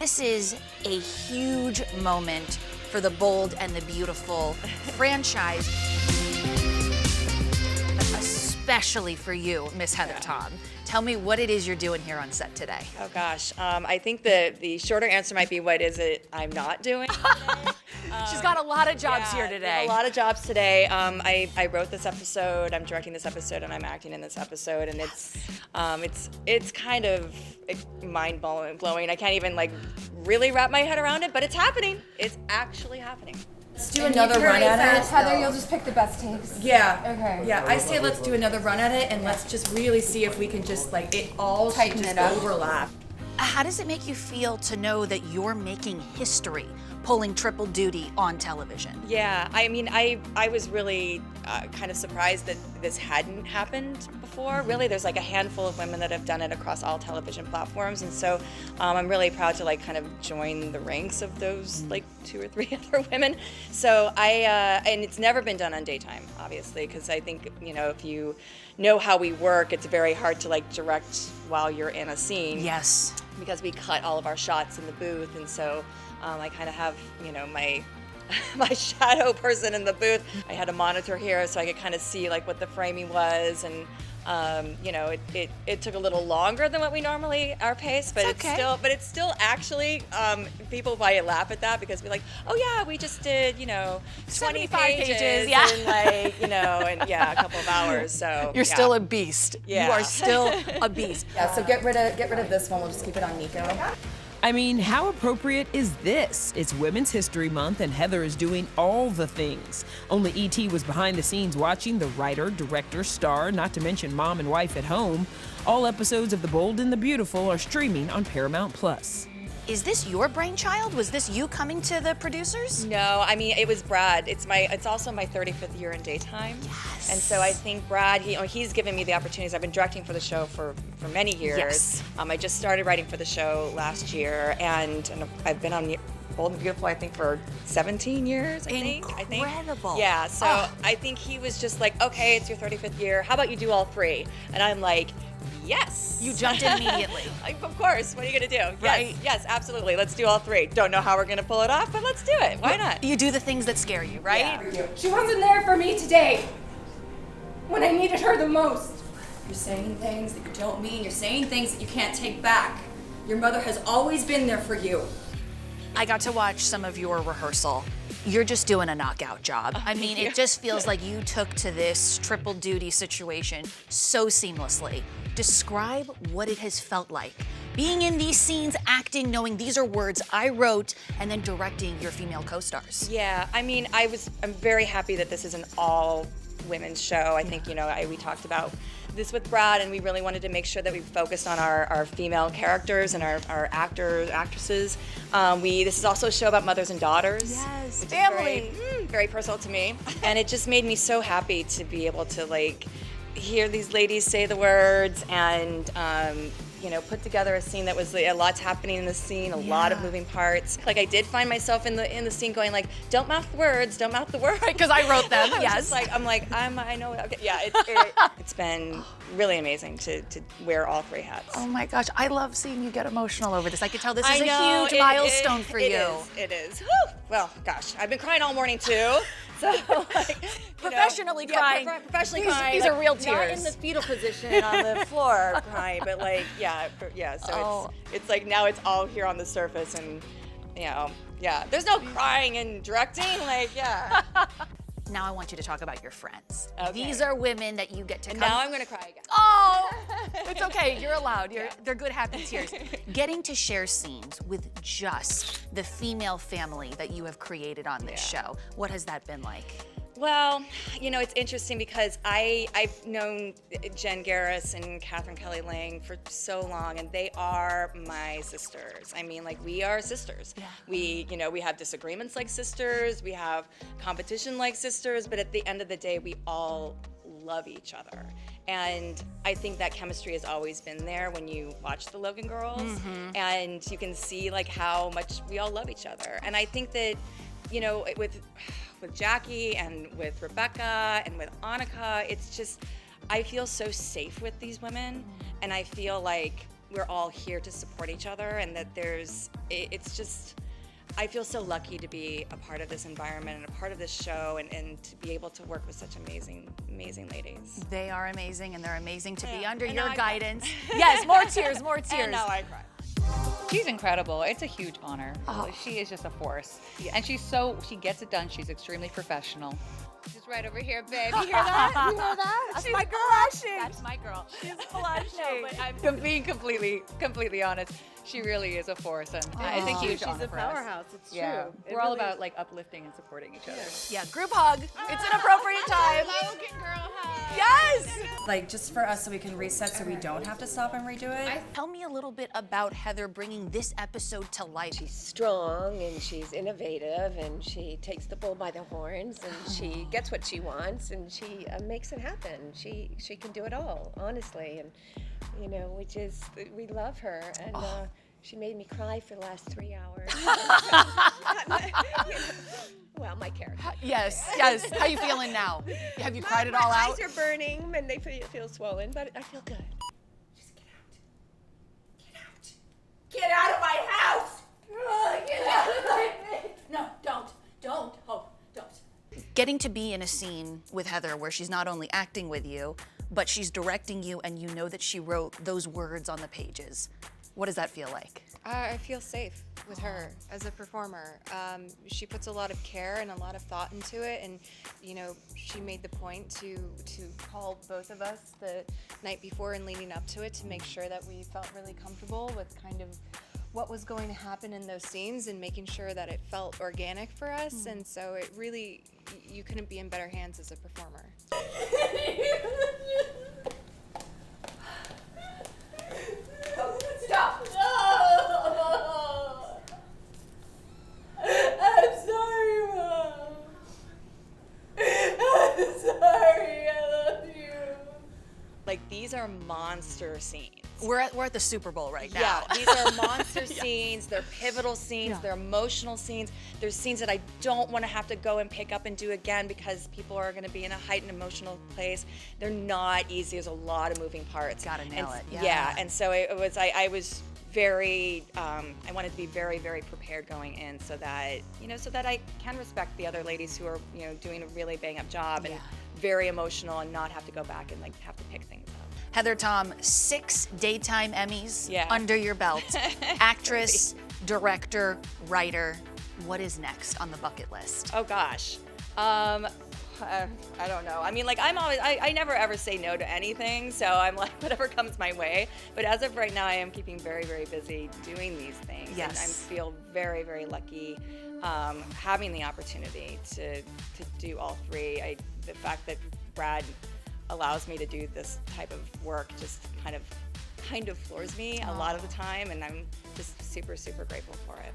This is a huge moment for the Bold and the Beautiful franchise, especially for you, Miss Heather Tom. Tell me what it is you're doing here on set today. Oh gosh, I think the shorter answer might be, what is it I'm not doing today? She's got a lot of jobs here I today. have a lot of jobs today. I wrote this episode, I'm directing this episode, and I'm acting in this episode, and it's kind of mind blowing. I can't even really wrap my head around it, but it's happening. It's actually happening. Let's do another run at it. Heather, you'll just pick the best takes. Yeah. Okay. Yeah, I say let's do another run at it, and let's just really see if we can just it all Tighten just it up. overlap. How does it make you feel to know that you're making history pulling triple duty on television? Yeah, I mean, I was really kind of surprised that this hadn't happened before. Really, there's a handful of women that have done it across all television platforms, and so I'm really proud to kind of join the ranks of those 2 or 3 other women. So and it's never been done on daytime, obviously, because I think if you know how we work, it's very hard to direct while you're in a scene. Yes. Because we cut all of our shots in the booth, and so I kind of have my shadow person in the booth. I had a monitor here so I could kind of see what the framing was, and it took a little longer than what we normally our pace, but it's still actually people might laugh at that because we're like, oh yeah, we just did 20 pages yeah. in and a couple of hours. So You're still a beast. Yeah. You are still a beast. Yeah, so get rid of this one. We'll just keep it on Nico. I mean, how appropriate is this? It's Women's History Month and Heather is doing all the things. Only E.T. was behind the scenes watching the writer, director, star, not to mention mom and wife at home. All episodes of The Bold and the Beautiful are streaming on Paramount+. Is this your brainchild? Was this you coming to the producers? No, I mean, it was Brad. It's also my 35th year in daytime. Yes. And so I think Brad, he's given me the opportunities. I've been directing for the show for many years. Yes. I just started writing for the show last year, and I've been on Bold and Beautiful, I think, for 17 years, I think. Incredible. Yeah, so I think he was just okay, it's your 35th year. How about you do all 3? And I'm like, yes. You jumped in immediately. Of course. What are you going to do? Right. Yes, absolutely. Let's do all 3. Don't know how we're going to pull it off, but let's do it. Why not? You do the things that scare you, right? Yeah. She wasn't there for me today when I needed her the most. You're saying things that you don't mean. You're saying things that you can't take back. Your mother has always been there for you. I got to watch some of your rehearsal. You're just doing a knockout job. I mean, it just feels like you took to this triple duty situation so seamlessly. Describe what it has felt like. Being in these scenes, acting, knowing these are words I wrote, and then directing your female co-stars. Yeah, I mean, I'm very happy that this is an all women's show. I think, we talked about this with Brad, and we really wanted to make sure that we focused on our female characters and our actors, actresses. This is also a show about mothers and daughters. Yes, which family. is very personal to me. And it just made me so happy to be able to hear these ladies say the words and put together a scene that was a lot's happening in the scene, a lot of moving parts. I did find myself in the scene going don't mouth the words, don't mouth the words. Because I wrote them, yes. I know, okay. Yeah, it's been really amazing to wear all 3 hats. Oh my gosh, I love seeing you get emotional over this. I could tell this is I know, a huge milestone for you. It is. Whew. Well, gosh, I've been crying all morning too. So, professionally crying. Professionally These- crying. these are real Not tears. in the fetal position on the floor crying, but So it's now it's all here on the surface, and there's no crying and directing. Now I want you to talk about your friends. Okay. These are women that you get to And come. now I'm gonna cry again. Oh, it's okay. You're allowed. They're good, happy tears. Getting to share scenes with just the female family that you have created on this show. What has that been like? Well, it's interesting because I've known Jen Garris and Catherine Kelly Lang for so long, and they are my sisters. I mean, we are sisters. Yeah. We have disagreements like sisters, we have competition like sisters, but at the end of the day, we all love each other. And I think that chemistry has always been there when you watch the Logan Girls, and you can see how much we all love each other. And I think that, with Jackie and with Rebecca and with Annika, it's just, I feel so safe with these women, and I feel like we're all here to support each other, and that it's just, I feel so lucky to be a part of this environment and a part of this show, and to be able to work with such amazing ladies. They are amazing, and they're amazing to be Yeah, under and your now I guidance. Yes, more tears, more tears. And now I cry. She's incredible. It's a huge honor. Oh. She is just a force. Yeah. And she gets it done. She's extremely professional. She's right over here, babe. You hear that? You hear that? That's She's my girl. blushing. That's my girl. She's blushing. No, but I'm being completely honest. She really is a force, and it's a huge honor for us. Powerhouse. It's Yeah, true. we're all about like uplifting and supporting each other. Yeah, group hug. It's an appropriate time. Yes. Like, just for us so we can reset so we don't have to stop and redo it. Tell me a little bit about Heather bringing this episode to life. She's strong and she's innovative and she takes the bull by the horns and she gets what she wants and she makes it happen. She can do it all, honestly. And you know, we love her, and she made me cry for the last 3 hours. Well, my character. Yes. How you feeling now? Have you cried it all my out? eyes are burning and they feel swollen, but I feel good. Just get out. Get out of my house! Get out of my face! No, don't, Hope, don't. Getting to be in a scene with Heather where she's not only acting with you, but she's directing you, and you know that she wrote those words on the pages. What does that feel like? I feel safe with her as a performer. She puts a lot of care and a lot of thought into it, and you know, she made the point to call both of us the night before and leading up to it to make sure that we felt really comfortable with kind of what was going to happen in those scenes and making sure that it felt organic for us. And so it really, you couldn't be in better hands as a performer. Stop! No! I'm sorry, Mom. I'm sorry. I love you. Like, these are monster scenes. We're at the Super Bowl right now. Yeah, these are monster scenes. They're pivotal scenes. They're emotional scenes. There's scenes that I don't want to have to go and pick up and do again because people are going to be in a heightened emotional place. They're not easy. There's a lot of moving parts. Gotta nail And it, yeah. Yeah, and so it was. I was very. I wanted to be very, very prepared going in, so that I can respect the other ladies who are doing a really bang up job and very emotional, and not have to go back and like have to pick things up. Heather Tom, 6 daytime Emmys Yeah. under your belt. Actress, director, writer. What is next on the bucket list? Oh gosh. I don't know. I mean, like, I never ever say no to anything, so I'm like, whatever comes my way. But as of right now, I am keeping very, very busy doing these things. Yes. And I feel very, very lucky having the opportunity to do all 3. The fact that Brad allows me to do this type of work just kind of floors me a lot of the time, and I'm just super, super grateful for it.